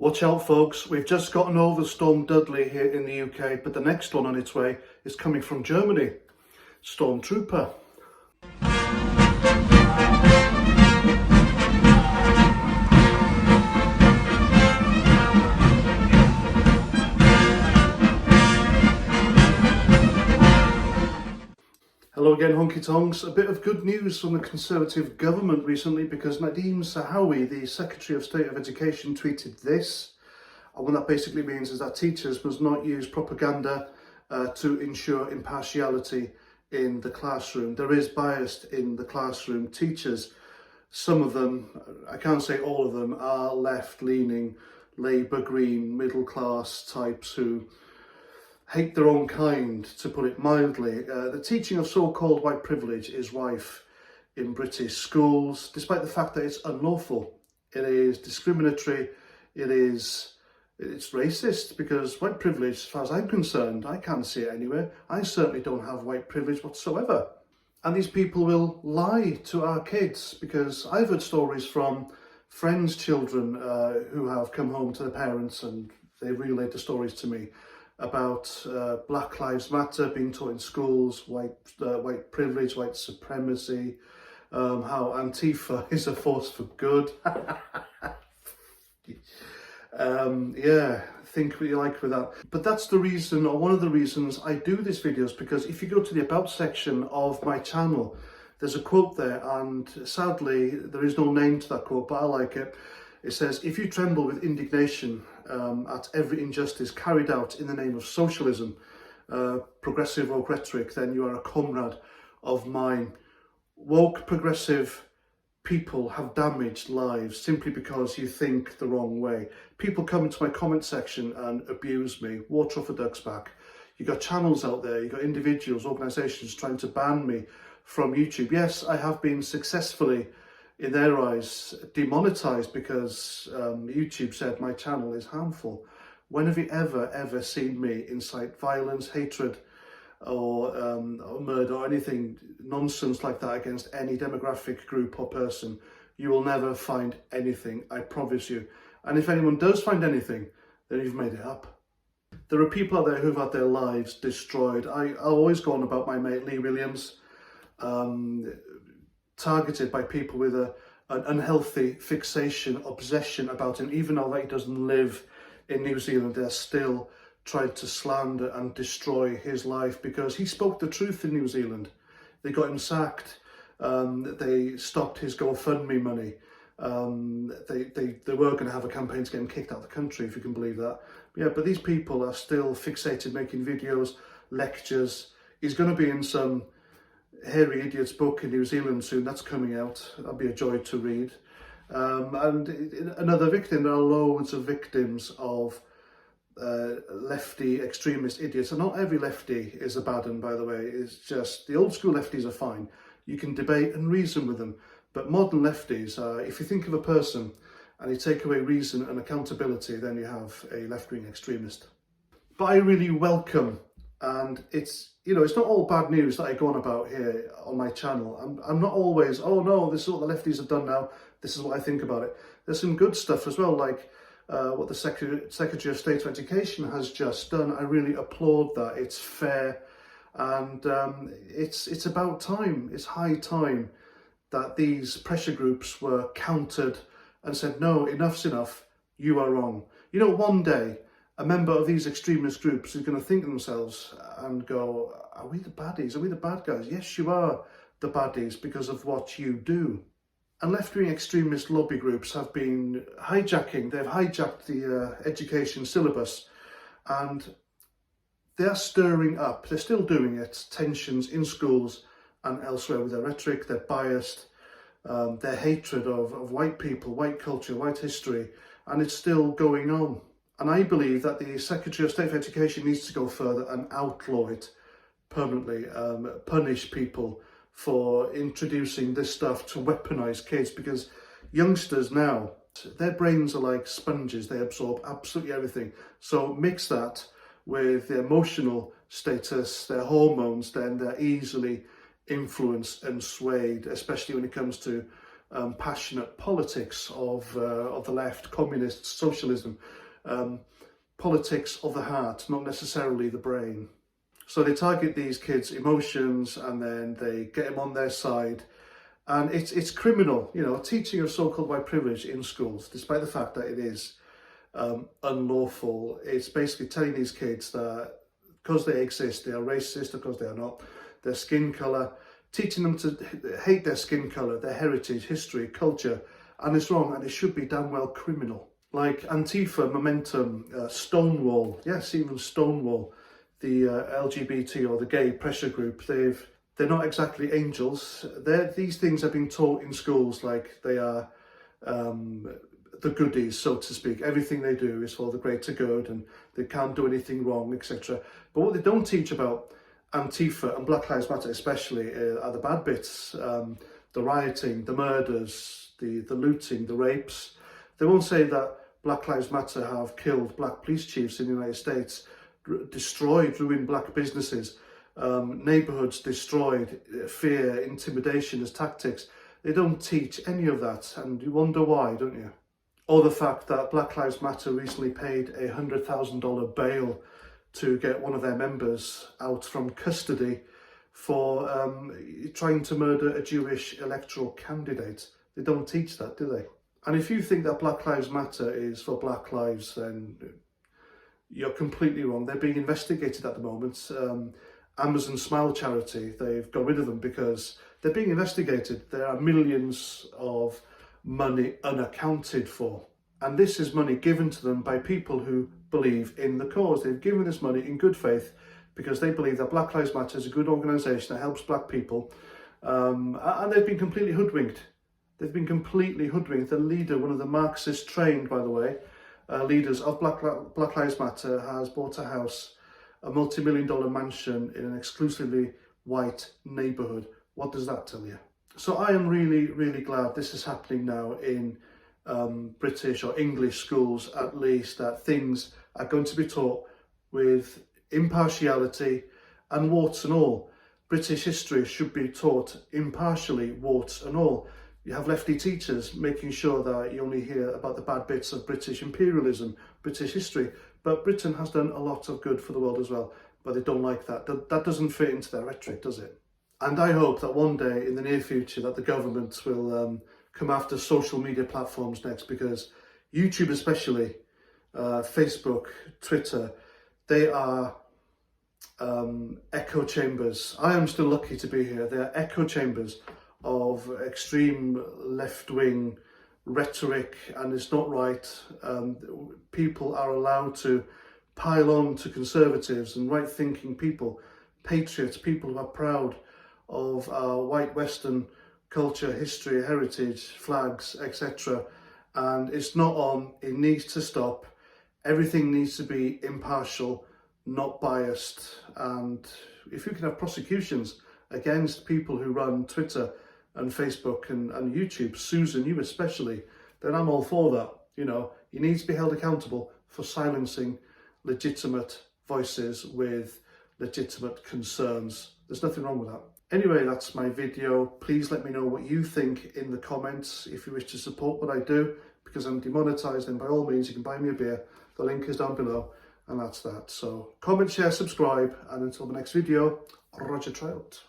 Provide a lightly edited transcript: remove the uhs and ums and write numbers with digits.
Watch out folks, we've just gotten over Storm Dudley here in the UK, but the next one on its way is coming from Germany. Stormtrooper. Hello again, honky tonks. A bit of good news from the Conservative government recently, because Nadhim Zahawi, the Secretary of State of Education, tweeted this. And what that basically means is that teachers must not use propaganda to ensure impartiality in the classroom. There is bias in the classroom. Teachers, some of them, I can't say all of them, are left-leaning, Labour, Green, middle-class types who hate their own kind, to put it mildly. The teaching of so-called white privilege is rife in British schools, despite the fact that it's unlawful. It is discriminatory, it's racist, because white privilege, as far as I'm concerned, I can't see it anywhere. I certainly don't have white privilege whatsoever. And these people will lie to our kids, because I've heard stories from friends' children who have come home to their parents and they relayed the stories to me about Black Lives Matter being taught in schools, white privilege, white supremacy, how Antifa is a force for good. Yeah, think what you like with that. But that's the reason, or one of the reasons I do these videos, because if you go to the About section of my channel, there's a quote there, and sadly there is no name to that quote, but I like it. It says, "If you tremble with indignation at every injustice carried out in the name of socialism, progressive woke rhetoric, then you are a comrade of mine." Woke progressive people have damaged lives simply because you think the wrong way. People come into my comment section and abuse me, water off a duck's back. You've got channels out there, you've got individuals, organisations trying to ban me from YouTube. Yes, I have been successfully, in their eyes, demonetised because YouTube said my channel is harmful. When have you ever seen me incite violence, hatred, or murder, or anything nonsense like that against any demographic group or person? You will never find anything, I promise you. And if anyone does find anything, then you've made it up. There are people out there who've had their lives destroyed. I'll always go on about my mate Lee Williams, targeted by people with an unhealthy fixation, obsession about him. Even though he doesn't live in New Zealand, they're still trying to slander and destroy his life because he spoke the truth in New Zealand. They got him sacked. They stopped his GoFundMe money. They were going to have a campaign to get him kicked out of the country, if you can believe that. Yeah, but these people are still fixated, making videos, lectures. He's going to be in some Hairy Idiot's book in New Zealand soon. That's coming out. That'll be a joy to read. And another victim. There are loads of victims of lefty extremist idiots, and not every lefty is a bad one, by the way. It's just the old school lefties are fine. You can debate and reason with them, but modern lefties, if you think of a person and you take away reason and accountability, then you have a left-wing extremist. But I really welcome, and it's, you know, it's not all bad news that I go on about here on my channel. I'm not always, oh no, this is what the lefties have done now, this is what I think about it. There's some good stuff as well, like what the Secretary of State of Education has just done. I really applaud that. It's fair, and it's about time. It's high time that these pressure groups were countered and said, no, enough's enough, you are wrong. You know, one day a member of these extremist groups is going to think to themselves and go, are we the baddies? Are we the bad guys? Yes, you are the baddies because of what you do. And left-wing extremist lobby groups have been hijacking, they've hijacked the education syllabus, and they're stirring up, they're still doing it, tensions in schools and elsewhere with their rhetoric, their biased, their hatred of white people, white culture, white history, and it's still going on. And I believe that the Secretary of State of Education needs to go further and outlaw it permanently, punish people for introducing this stuff to weaponize kids, because youngsters now, their brains are like sponges, they absorb absolutely everything. So mix that with their emotional status, their hormones, then they're easily influenced and swayed, especially when it comes to passionate politics of the left, communists, socialism, politics of the heart, not necessarily the brain. So they target these kids' emotions and then they get them on their side. And it's criminal, you know, teaching of so-called white privilege in schools, despite the fact that it is unlawful. It's basically telling these kids that because they exist, they are racist, because they are not, their skin colour, teaching them to hate their skin colour, their heritage, history, culture, and it's wrong, and it should be damn well criminal. Like Antifa, Momentum, Stonewall, yes, even Stonewall, the LGBT or the gay pressure group, they're not exactly angels. These things are being taught in schools like they are the goodies, so to speak. Everything they do is for the greater good and they can't do anything wrong, etc. But what they don't teach about Antifa and Black Lives Matter especially are the bad bits, the rioting, the murders, the looting, the rapes. They won't say that Black Lives Matter have killed black police chiefs in the United States, destroyed, ruined black businesses, neighbourhoods destroyed, fear, intimidation as tactics. They don't teach any of that, and you wonder why, don't you? Or the fact that Black Lives Matter recently paid a $100,000 bail to get one of their members out from custody for trying to murder a Jewish electoral candidate. They don't teach that, do they? And if you think that Black Lives Matter is for black lives, then you're completely wrong. They're being investigated at the moment. Amazon Smile charity, they've got rid of them because they're being investigated. There are millions of money unaccounted for. And this is money given to them by people who believe in the cause. They've given this money in good faith because they believe that Black Lives Matter is a good organisation that helps black people. And they've been completely hoodwinked. They've been completely hoodwinked. The leader, one of the Marxists trained, by the way, leaders of Black Lives Matter, has bought a house, a multi-million-dollar mansion in an exclusively white neighbourhood. What does that tell you? So I am really, really glad this is happening now in British or English schools, at least, that things are going to be taught with impartiality and warts and all. British history should be taught impartially, warts and all. You have lefty teachers making sure that you only hear about the bad bits of British imperialism, British history, but Britain has done a lot of good for the world as well, but they don't like that. That doesn't fit into their rhetoric, does it? And I hope that one day in the near future that the government will come after social media platforms next, because YouTube especially, Facebook, Twitter, they are echo chambers. I am still lucky to be here. They are echo chambers of extreme left-wing rhetoric, and it's not right. People are allowed to pile on to conservatives and right-thinking people, patriots, people who are proud of our white Western culture, history, heritage, flags, etc. And it's not on. It needs to stop. Everything needs to be impartial, not biased. And if you can have prosecutions against people who run Twitter and Facebook and YouTube, Susan, you especially, then I'm all for that. You know, you need to be held accountable for silencing legitimate voices with legitimate concerns. There's nothing wrong with that. Anyway, that's my video. Please let me know what you think in the comments. If you wish to support what I do, because I'm demonetized, then by all means you can buy me a beer. The link is down below, and that's that. So comment, share, subscribe, and until the next video, Roger Trout.